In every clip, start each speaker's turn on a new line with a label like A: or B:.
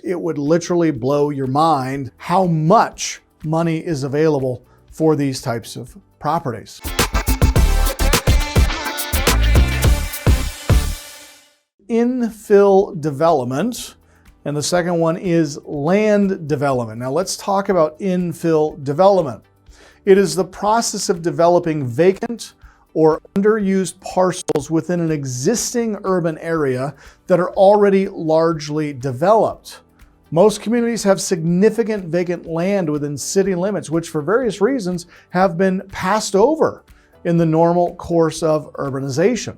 A: it would literally blow your mind how much money is available for these types of properties. Infill development, and the second one is land development. Now let's talk about infill development. It is the process of developing vacant or underused parcels within an existing urban area that are already largely developed. Most communities have significant vacant land within city limits, which for various reasons have been passed over in the normal course of urbanization.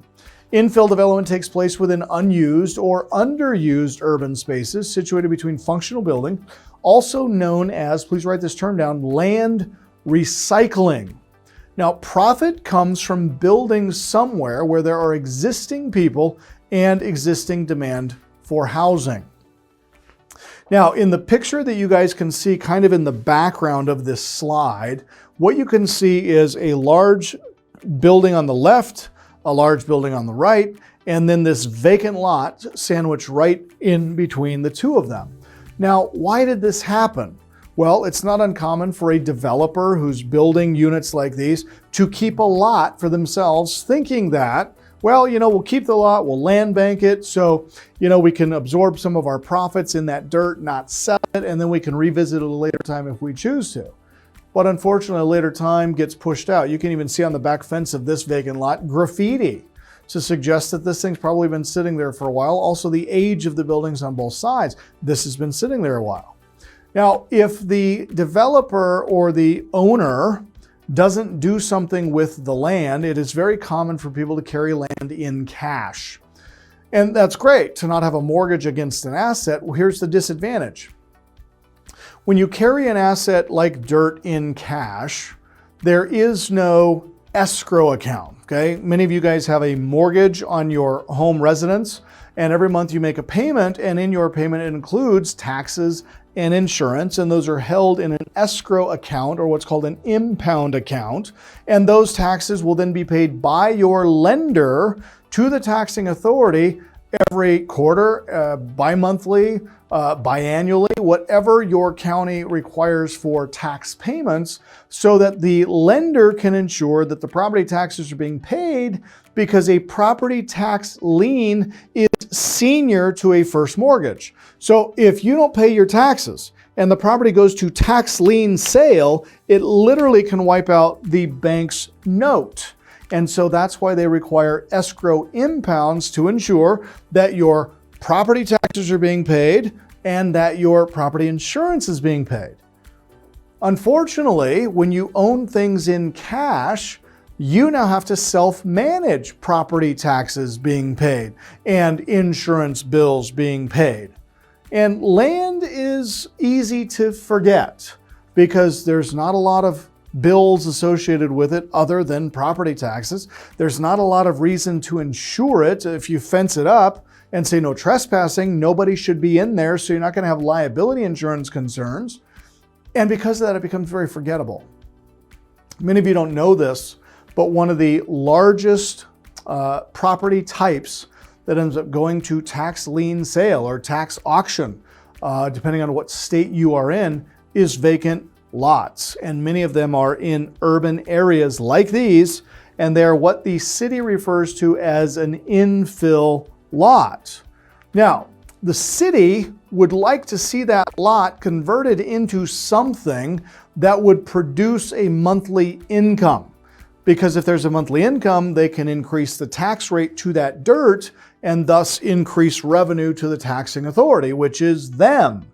A: Infill development takes place within unused or underused urban spaces situated between functional buildings, also known as, please write this term down, land recycling. Now, profit comes from building somewhere where there are existing people and existing demand for housing. Now, in the picture that you guys can see kind of in the background of this slide, what you can see is a large building on the left, a large building on the right, and then this vacant lot sandwiched right in between the two of them. Now, why did this happen? Well, it's not uncommon for a developer who's building units like these to keep a lot for themselves, thinking that, well, we'll keep the lot, we'll land bank it, so, we can absorb some of our profits in that dirt, not sell it, and then we can revisit it at a later time if we choose to. But unfortunately, a later time gets pushed out. You can even see on the back fence of this vacant lot, graffiti to suggest that this thing's probably been sitting there for a while. Also, the age of the buildings on both sides. This has been sitting there a while. Now, if the developer or the owner doesn't do something with the land, it is very common for people to carry land in cash. And that's great to not have a mortgage against an asset. Well, here's the disadvantage. When you carry an asset like dirt in cash, there is no escrow account, okay? Many of you guys have a mortgage on your home residence, and every month you make a payment, and in your payment it includes taxes and insurance, and those are held in an escrow account, or what's called an impound account, and those taxes will then be paid by your lender to the taxing authority every quarter, bi-monthly, biannually, whatever your county requires for tax payments, so that the lender can ensure that the property taxes are being paid, because a property tax lien is senior to a first mortgage. So if you don't pay your taxes and the property goes to tax lien sale, it literally can wipe out the bank's note. And so that's why they require escrow impounds to ensure that your property taxes are being paid and that your property insurance is being paid. Unfortunately, when you own things in cash, you now have to self-manage property taxes being paid and insurance bills being paid. And land is easy to forget because there's not a lot of bills associated with it other than property taxes. There's not a lot of reason to insure it. If you fence it up and say no trespassing, nobody should be in there, so you're not going to have liability insurance concerns. And because of that, it becomes very forgettable. Many of you don't know this, but one of the largest property types that ends up going to tax lien sale or tax auction, depending on what state you are in, is vacant lots. And many of them are in urban areas like these, and they're what the city refers to as an infill lot. Now, the city would like to see that lot converted into something that would produce a monthly income. Because if there's a monthly income, they can increase the tax rate to that dirt and thus increase revenue to the taxing authority, which is them.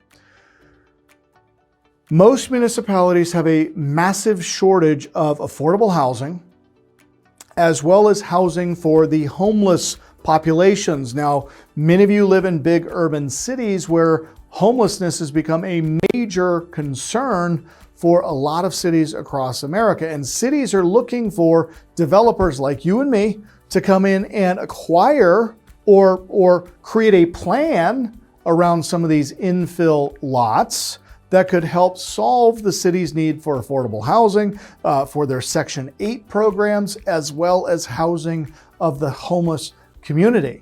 A: Most municipalities have a massive shortage of affordable housing, as well as housing for the homeless populations. Now, many of you live in big urban cities where homelessness has become a major concern for a lot of cities across America. And cities are looking for developers like you and me to come in and acquire or create a plan around some of these infill lots that could help solve the city's need for affordable housing, for their Section 8 programs, as well as housing of the homeless community.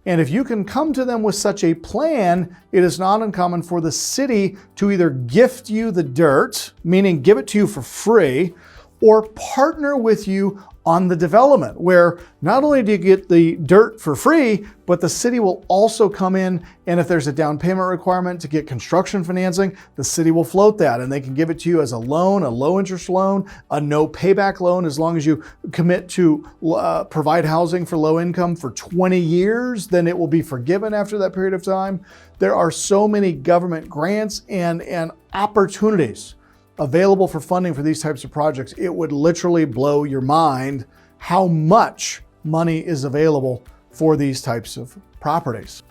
A: And if you can come to them with such a plan, it is not uncommon for the city to either gift you the dirt, meaning give it to you for free, or partner with you on the development, where not only do you get the dirt for free, but the city will also come in, and if there's a down payment requirement to get construction financing, the city will float that, and they can give it to you as a loan, a low interest loan, a no payback loan, as long as you commit to provide housing for low income for 20 years, then it will be forgiven after that period of time. There are so many government grants and opportunities available for funding for these types of projects. It would literally blow your mind how much money is available for these types of properties.